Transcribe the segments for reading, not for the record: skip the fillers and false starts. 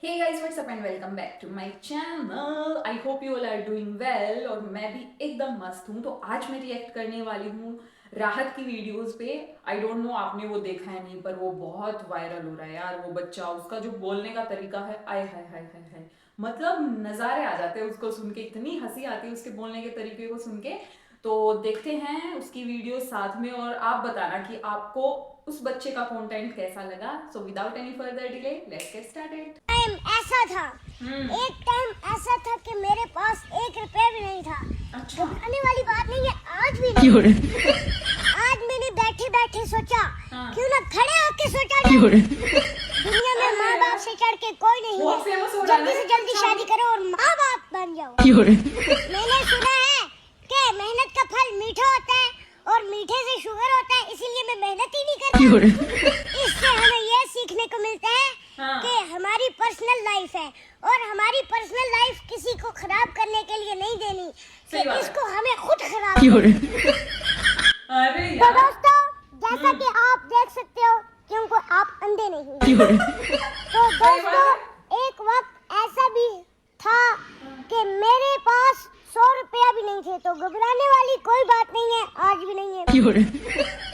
Hey guys, what's up and welcome back to my channel. I hope you all are doing well और मैं भी एकदम मस्त हूँ। तो आज मैं रिएक्ट करने वाली हूँ राहत की वीडियोस पे। आई डोंट नो आपने वो देखा है नहीं, पर वो बहुत वायरल हो रहा है यार। वो बच्चा, उसका जो बोलने का तरीका है, आय हाय हाय हाय हाय, मतलब नज़ारे आ जाते हैं उसको सुन के। इतनी हंसी आती है उसके बोलने के तरीके को सुन के। तो देखते हैं उसकी वीडियो साथ में, और आप बताना कि आपको उस बच्चे का कंटेंट कैसा लगा। So without any further delay let's get started. Time ऐसा था एक टाइम ऐसा था कि मेरे पास 1 रुपया भी नहीं था। अच्छा, घबराने वाली बात नहीं है, आज भी नहीं। आज मैंने बैठे बैठे सोचा, क्यों ना खड़े होके सोचा जाए। दुनिया में माँ बाप से चढ़ के कोई नहीं है। जल्दी से जल्दी शादी करो और माँ बाप बन जाओ। मैंने सुना है कि मेहनत का फल मीठा होता है और मीठे से शुगर होता है, इसीलिए मैं मेहनत ही नहीं करता। इससे हमें ये सीखने को मिलता है कि हमारी पर्सनल लाइफ है और हमारी पर्सनल लाइफ किसी को खराब करने के लिए नहीं देनी, कि इसको हमें खुद खराब अरे तो दोस्तों, जैसा कि आप देख सकते हो, क्योंकि आप अंधे नहीं। तो दोस्तों, एक वक्त ऐसा भी था कि मेरे पास 100 रुपया भी नहीं थे। तो घबराने वाली कोई बात नहीं है, आज भी नहीं है।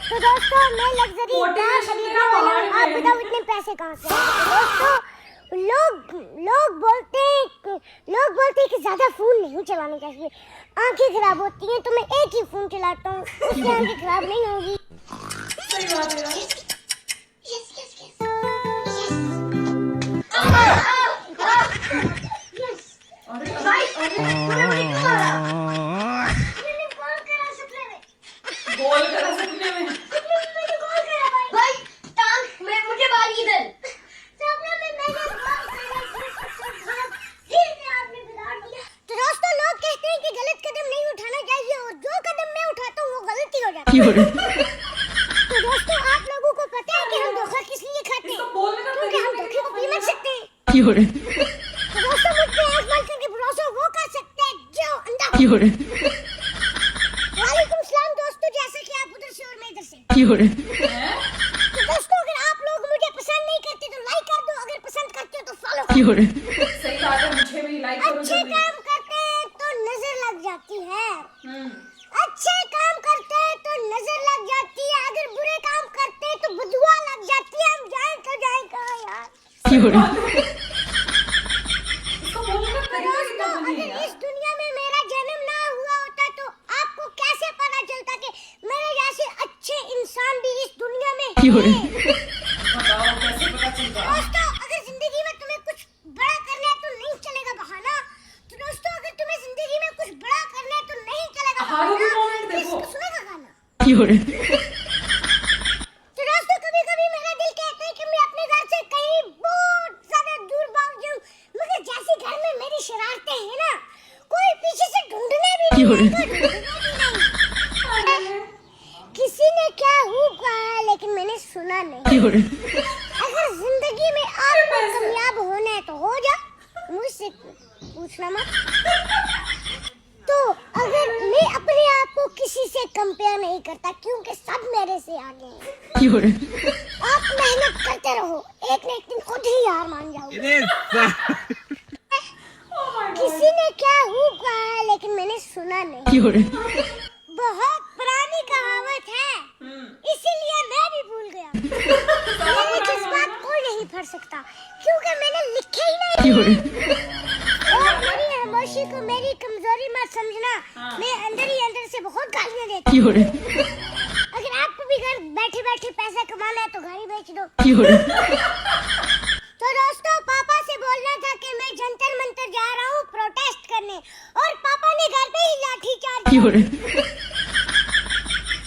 तो दोस्तों, मैं लग्जरी कार खरीदने वाला हूं। आप बताओ इतने पैसे कहां से आए? दोस्तों, लोग बोलते हैं कि ज्यादा फोन नहीं चलाने चाहिए, आंखें खराब होती हैं। तो मैं एक ही फोन चलाता हूँ, उससे आंखें खराब नहीं होगी। सही बात है यार। गोल करा सपने में। भाई टांग में मुझे मारी इधर। सपने में मैंने आपने बिगाड़ दिया। तो दोस्तों, लोग कहते हैं कि गलत कदम नहीं उठाना चाहिए और जो कदम मैं उठाता हूँ वो गलती हो जाती है। तो दोस्तों, आप लोगों को पता है कि हम धोखा किस लिए खाते हैं? क्योंकि हम धोखे को पी मत सकते हैं। तो दोस्तों, मुझ पे आंख बंद करके भरोसा वो कर सकते हैं जो अंधा। वालेकुम सलाम दोस्तों, जैसा कि आप उधर से और मैं इधर से। तो दोस्तों, अगर आप लोग मुझे पसंद नहीं करते तो लाइक कर दो, अगर पसंद करते हो तो फॉलो करो। सही बात है, मुझे भी लाइक करो अच्छे जल्दी। काम करते हैं तो नजर लग जाती है। अच्छे काम करते हैं तो नजर लग जाती है, अगर बुरे काम करते हैं तो बदुआ लग जाती है। हम जाए तो जाए कहाँ यार? इसको बोलने का तरीका कितना दोस्तों, फनी है अगर यार। इस दुनिया में मेरा जन्म ना हुआ होता तो आपको कैसे पता चलता कि मेरे जैसे अच्छे इंसान भी इस दुनिया में हैं? बताओ कैसे पता चलता। दोस्तों, अगर जिंदगी में तुम्हें कुछ बड़ा करना है तो नहीं चलेगा बहाना। तो दोस्तों, अगर तुम्हें जिंदगी में कुछ बड़ा करना है तो नहीं चलेगा हारो की बहाना। मोमेंट देखो। सुनेगा गाना। तो दोस्तों, कभी कभी मेरा दिल कहता है कि मैं अपने घर से कहीं बहुत ज्यादा दूर भाग जाऊं, मगर जैसे घर में मेरी शरारतें हैं ना, कोई पीछे से ढूंढने भी नहीं आएगा। किसी ने क्या हूँ कहा है, लेकिन मैंने सुना नहीं। अगर जिंदगी में आपको कामयाब होना है तो हो जा, मुझसे पूछना मत। तो अगर मैं अपने आप को किसी से कंपेयर नहीं करता, क्योंकि सब मेरे से आगे हैं। आप मेहनत करते रहो, एक न एक दिन खुद ही हार मान जाओगे। किसी ने क्या हूँ कहा है, लेकिन मैंने सुना नहीं। बहुत पुरानी कहावत है, इसीलिए मैं भी भूल गया। मेरे जज्बात कोई नहीं पढ़ सकता, क्योंकि मैंने लिखे ही नहीं। और मेरी खामोशी को मेरी कमजोरी मत समझना। मैं अंदर ही अंदर से बहुत गालियां देती हूँ। अगर आपको भी घर बैठे बैठे पैसा कमाना है तो गाड़ी बेच दो। तो दोस्तों, पापा से बोलना था कि मैं जंतर मंतर जा रहा हूँ प्रोटेस्ट करने, और पापा ने घर पे ही लाठी चार्ज किया।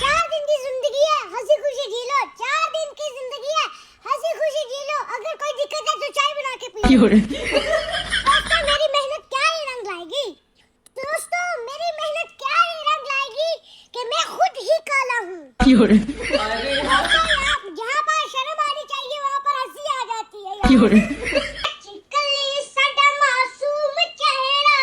4 दिन की जिंदगी है, हंसी खुशी जी लो। 4 दिन की जिंदगी है, हंसी खुशी जी लो। अगर कोई दिक्कत है तो चाय बना के पी लो। दोस्तों, मेरी मेहनत क्या ही रंग लाएगी? दोस्तों, मेरी मेहनत क्या ही रंग लाएगी कि मैं खुद ही काला हूँ। अरे जहाँ पर शर्म आनी चाहिए वहाँ पर हंसी आ जाती है। चिकली साडा मासूम चेहरा,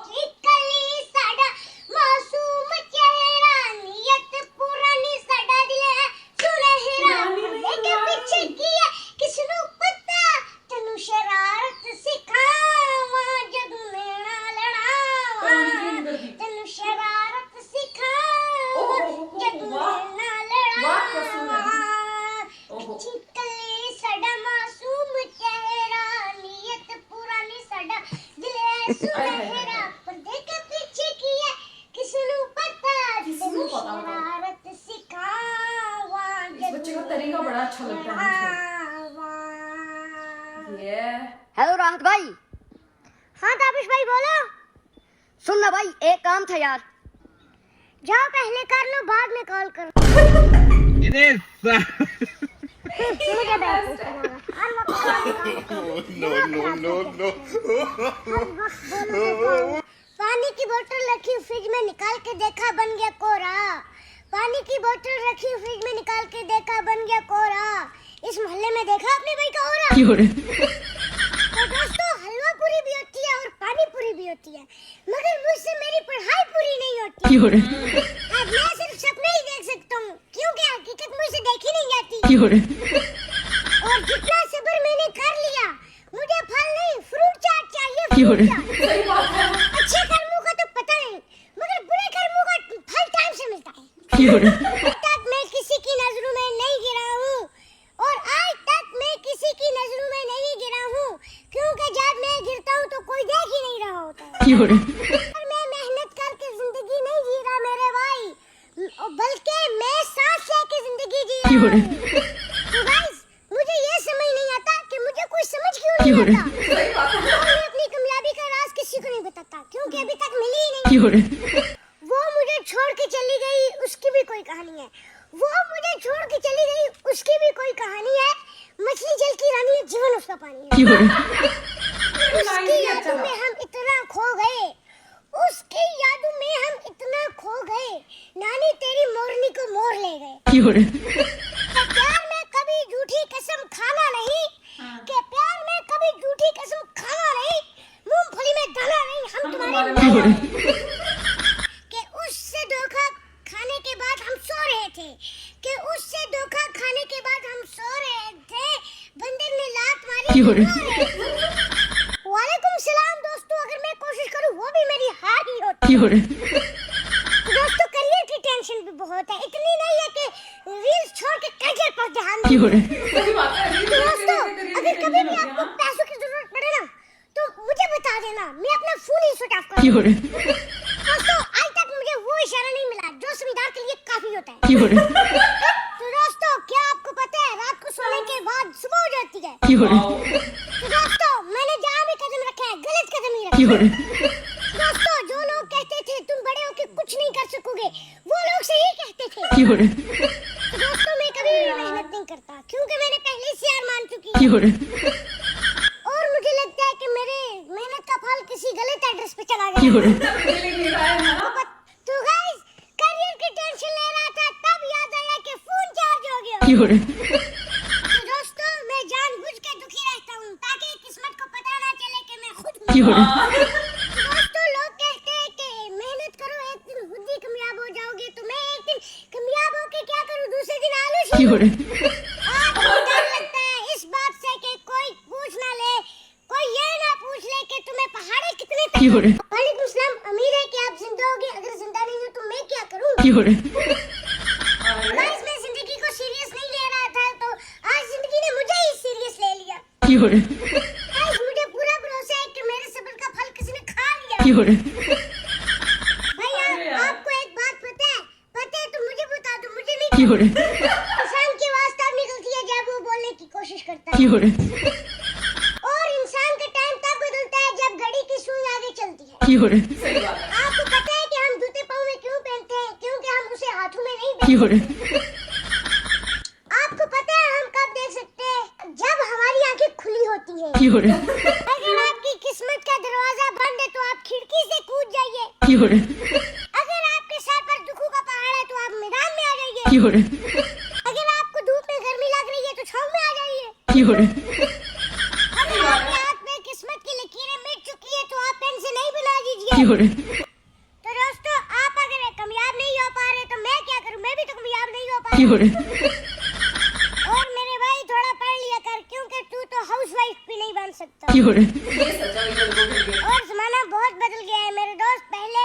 चिकली साडा मासूम चेहरा, नियत पुरानी साडा दिल है सुनहरा। लेके पीछे की है किसनु पता, तनु शरारत से सुनहरा पर्दे के पीछे किया किसनु पता किसनु पता होगा? शरारत सिखावा इस बच्चे का तरीका बड़ा अच्छा लगता है मुझे। ये हेलो राहत भाई। हाँ ताबिश भाई बोलो। सुन ना भाई, एक काम था यार। जाओ पहले कर लो, बाद में कॉल करो। मुझे बैठ पानी की बोतल रखी फ्रिज में निकाल के देखा बन गया कोरा। पानी की बोतल रखी फ्रिज में निकाल के देखा बन गया कोरा। इस मोहल्ले में देखा अपने भाई का हो रहा। तो दोस्तों हलवा पूरी भी होती है और पानी पूरी भी होती है, मगर मुझसे मेरी पढ़ाई पूरी नहीं होती। अब मैं सिर्फ सपने ही देख सकता हूँ, क्योंकि हकीकत मुझसे देखी नहीं जाती। और जितना सब्र मैंने कर लिया, मुझे फल नहीं फ्रूट चाट चाहिए। फ्रूट चाट। सही बात है। अच्छे कर्मों का तो पता नहीं, मगर बुरे कर्मों का फल टाइम से मिलता है। अब तक मैं किसी की नजरों में नहीं गिरा हूँ और आज तक मैं किसी की नजरों में नहीं गिरा हूँ, क्योंकि जब मैं गिरता हूँ तो कोई देख ही नहीं रहा होता है। और मैं मेहनत करके जिंदगी नहीं जी रहा मेरे भाई, बल्कि मैं सांस लेके जिंदगी जी रहा हूँ। तो गाइस मुझे ये समझ नहीं आता कि मुझे कोई समझ क्यों नहीं आता। मैं अपनी कामयाबी का राज किसी को नहीं बताता, क्योंकि अभी तक मिली ही नहीं। वो मुझे छोड़ के चली गई, उसकी भी कोई कहानी है। वो मुझे छोड़ के चली गई, उसकी भी कोई कहानी है। मछली जल की रानी है, जीवन उसका पानी है। उसकी यादों में हम इतना खो गए, उसकी यादों में हम इतना खो गए, नानी तेरी मोरनी को मोर ले गए। कि प्यार में कभी झूठी कसम खाना नहीं, कि प्यार में कभी झूठी कसम खाना नहीं, मूंगफली में दाना नहीं, हम तुम्हारे कि उससे धोखा खाने के बाद हम सो रहे थे, कि उससे धोखा खाने के बाद हम सो रहे थे, बंदर ने लात मारी। वालेकुम सलाम दोस्तों, अगर मैं कोशिश करूं वो भी मेरी हार ही होती है। दोस्तों करियर की टेंशन भी बहुत है, इतनी नहीं है कि रील्स छोड़ के करियर पर ध्यान दें। सही बात है। दोस्तों अगर कभी भी आपको पैसों की जरूरत पड़े ना तो मुझे बता देना, मैं अपना फोन ही स्विच ऑफ कर दूंगा। दोस्तों आज तक मुझे वो इशारा नहीं मिला जो जमींदार के लिए काफी होता है। तो दोस्तों क्या आपको पता है रात को सोने के बाद सुबह हो जाती है। तो दोस्तों मैंने जहाँ भी कदम रखा है गलत कदम ही रखा है। दोस्तों जो लोग कहते थे तुम बड़े होके कुछ नहीं कर सकोगे, वो लोग सही कहते थे। तो दोस्तों मैं कभी भी मेहनत नहीं करता, क्योंकि मैंने पहले से हार मान चुकी है। और मुझे लगता है कि मेरे मेहनत का फल किसी गलत एड्रेस पे चला गया। तो गाइस करियर की टेंशन ले रहा था, तब याद आया कि फोन चार्ज हो गया। तो दोस्तों मैं जानबूझ के दुखी रहता हूँ ताकि किस्मत को पता ना चले कि मैं खुद हूँ। दोस्तों लोग कहते हैं कि मेहनत करो एक दिन खुद ही कामयाब हो जाओगे, तो मैं एक दिन कामयाब होके क्या करूँ, दूसरे दिन आलू छीलूं। आज मुझे डर लगता है इस बात से कि कोई पूछ ना ले, कोई ये ना पूछ ले कि तुम्हें पहाड़े कितने तक। वालेकुम सलाम, अमीर है कि आप जिंदा होगे, अगर जिंदा नहीं हो तो मैं क्या करूँ। गाइस मैं जिंदगी को सीरियस नहीं ले रहा था, तो आज जिंदगी ने मुझे ही सीरियस ले लिया। गाइस मुझे पूरा भरोसा है कि मेरे सब्र का फल किसी ने खा लिया। भाई आपको एक बात पता है तो मुझे बता दो, मुझे नहीं। इंसान की आवाज तब निकलती है जब वो बोलने की कोशिश करता है, और इंसान का टाइम तब बदलता है जब घड़ी की सुई आगे चलती है। आपको पता है कि हम जूते पाँव में क्यों पहनते हैं, क्योंकि हम उसे हाथों में नहीं पहनते। आपको पता है हम कब देख सकते हैं, जब हमारी आंखें खुली होती हैं। अगर आपकी किस्मत का दरवाजा बंद है तो आप खिड़की से कूद जाइए। अगर आपके सर पर दुखों का पहाड़ है तो आप मैदान में आ जाइए। अगर आपको धूप में गर्मी लग रही है तो छांव में आ जाइए। अगर आपके हाथ में किस्मत की लकीरें मिट चुकी है तो आप पेन से नहीं बना दीजिए। तो दोस्तों आप अगर कामयाब नहीं हो पा रहे तो मैं क्या करूं, मैं भी तो कामयाब नहीं हो पा रहा। और मेरे भाई थोड़ा पढ़ लिया कर, क्योंकि तू तो हाउसवाइफ भी नहीं बन सकता। और जमाना बहुत बदल गया है मेरे दोस्त, पहले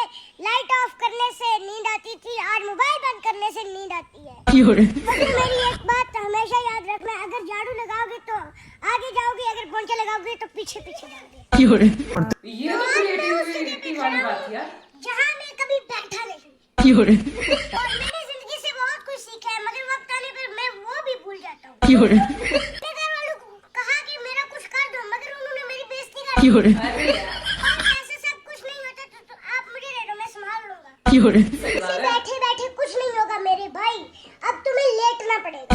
लाइट ऑफ करने से नींद आती थी, आज मोबाइल बंद करने से नींद आती है। और मेरी एक बात हमेशा याद रखना, अगर झाड़ू लगाओगे तो आगे जाओगे, अगर पंखे लगाओगे तो पीछे पीछे डाल दे। ये तो क्रिएटिविटी वाली बात है यार। जहाँ मैं कभी बैठा नहीं और मैंने जिंदगी से बहुत कुछ सीखा है, मगर वक्त आने पर मैं वो भी भूल जाता हूँ। अपने घर वालों को कहा कि मेरा कुछ कर दो, मगर उन्होंने मेरी बेइज्जती कर दी। अरे यार, और ऐसे सब कुछ नहीं होता तो आप मुझे दे दो, मैं संभाल लूंगा। सही बात है। बैठे बैठे कुछ नहीं होगा मेरे भाई, अब तुम्हें लेटना पड़ेगा।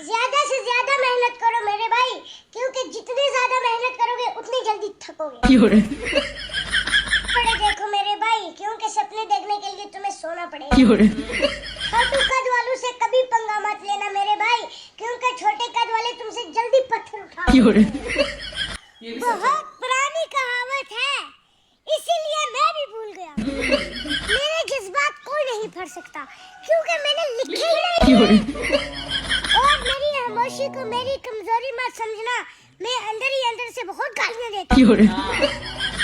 ज्यादा से ज्यादा मेहनत करो मेरे भाई, क्योंकि जितनी ज्यादा मेहनत करोगे उतनी जल्दी थकोगे। पड़े देखो मेरे भाई, क्योंकि सपने देखने के लिए तुम्हें सोना पड़ेगा। छोटे कद वालों से कभी पंगा मत लेना मेरे भाई, क्योंकि छोटे कद वाले तुमसे जल्दी पत्थर उठा। ये भी सच है। बहुत पुरानी कहावत है, इसीलिए मैं भी भूल गया। मेरे जज्बात कोई नहीं पढ़ सकता, क्योंकि मैंने लिखे ही नहीं। और मेरी खामोशी को मेरी कमजोरी मत समझना, मैं अंदर ही अंदर से बहुत गालियां देती हूँ।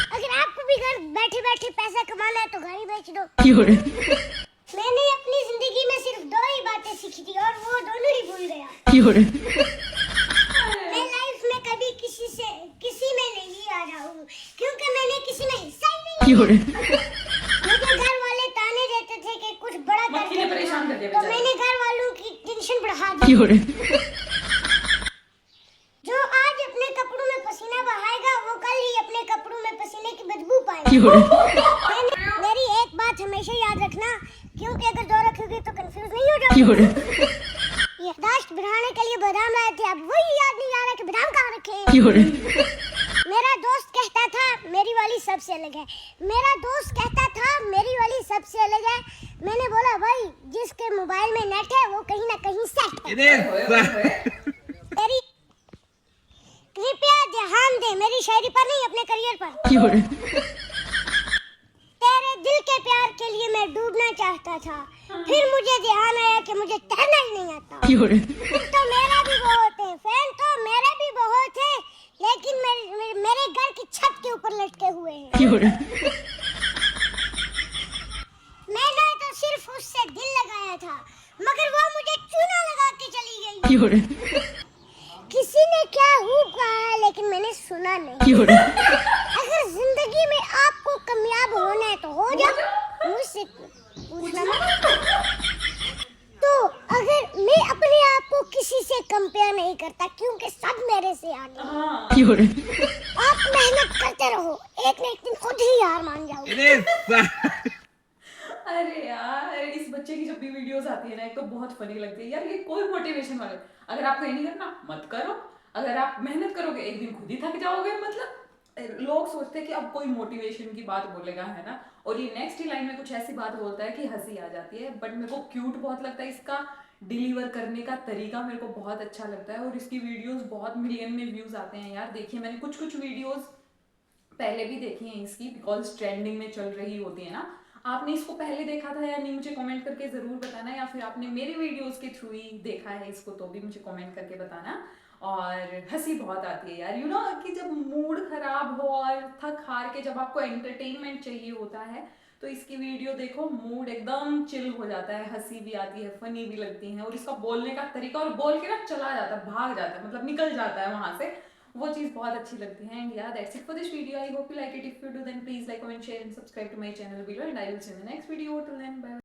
अगर आपको भी घर बैठे बैठे पैसा कमाना है तो गाड़ी बेच दो। मैंने अपनी जिंदगी में सिर्फ 2 ही बातें सीखी थी और वो दोनों ही भूल गया। मैं लाइफ में कभी किसी में नहीं आ रहा हूँ, क्योंकि मैंने किसी में हिस्सा ही नहीं लिया। मुझे घर वाले ताने देते थे कि कुछ बड़ा मक्खी ने परेशान कर दिया तो बेचारा। मैंने घर वालों की टेंशन बढ़ा दी। जो आज अपने कपड़ों में पसीना बहाएगा वो कल ही अपने कपड़ों में पसीने की बदबू पाएगा। मेरी एक बात हमेशा याद रखना, क्योंकि अगर 2 रखोगे तो कंफ्यूज नहीं हो जाओगे। याददाश्त बढ़ाने के लिए बादाम लाए थे, अब वही याद नहीं आ रहा कि बादाम कहाँ रखे। मेरा दोस्त कहता था मेरी वाली सबसे अलग है। मेरा दोस्त कहता था मेरी वाली सबसे अलग है। मैंने बोला भाई, जिसके मोबाइल में नेट है वो कहीं ना कहीं सेट है। मेरी कृपया ध्यान दे मेरी शायरी पर नहीं, अपने करियर पर। तेरे दिल के प्यार के लिए मैं डूबना चाहता था, फिर मुझे ध्यान आया कि मुझे तैरना ही नहीं आता। फैन तो मेरा भी बहुत है, फैन तो मेरे भी बहुत है, लेकिन मेरे घर की छत के ऊपर लटके हुए हैं। मैंने तो सिर्फ उससे दिल लगाया था, मगर वो मुझे चूना लगा के चली गई। किसी ने क्या खूब कहा है, लेकिन मैंने सुना नहीं। अगर जिंदगी में आपको कामयाब होना है तो हो जाओ, मुझसे पूछना मत। तो अगर मैं अपने आप को किसी से कंपेयर नहीं करता, क्योंकि सब मेरे से आगे हैं। आप मेहनत करते रहो, एक न एक दिन खुद ही हार मान जाओगे। अरे यार, इस बच्चे की जब भी वीडियोस आती है ना, एक तो बहुत फनी लगती है यार। ये कोई मोटिवेशन वाले, अगर आपको ये नहीं करना मत करो, अगर आप मेहनत करोगे एक दिन खुद ही थक जाओगे। मतलब लोग सोचते हैं कि अब कोई मोटिवेशन की बात बोलेगा, है ना, और ये नेक्स्ट ही लाइन में कुछ ऐसी बात बोलता है कि हंसी आ जाती है। बट मेरे को क्यूट बहुत लगता है, इसका डिलीवर करने का तरीका मेरे को बहुत अच्छा लगता है, और इसकी वीडियोस बहुत मिलियन में व्यूज आते हैं यार। देखिए, मैंने कुछ वीडियोस पहले भी देखी हैं इसकी, बिकॉज ट्रेंडिंग में चल रही होती है ना। आपने इसको पहले देखा था या नहीं, मुझे कमेंट करके जरूर बताना, या फिर आपने मेरे वीडियोस के थ्रू ही देखा है इसको तो भी मुझे कमेंट करके बताना। और हंसी बहुत आती है यार, यू नो, कि जब मूड खराब हो और थक हार के जब आपको एंटरटेनमेंट चाहिए होता है तो इसकी वीडियो देखो, मूड एकदम चिल हो जाता है, हंसी भी आती है, फनी भी लगती है, और इसका बोलने का तरीका, और बोल के ना चला जाता है, भाग जाता है, मतलब निकल जाता है वहां से, वो चीज बहुत अच्छी लगती है। And yeah that's it for this video. I hope you like it. If you do then please like, comment, share and subscribe to my channel below, and I will see you in the next video. Till then bye.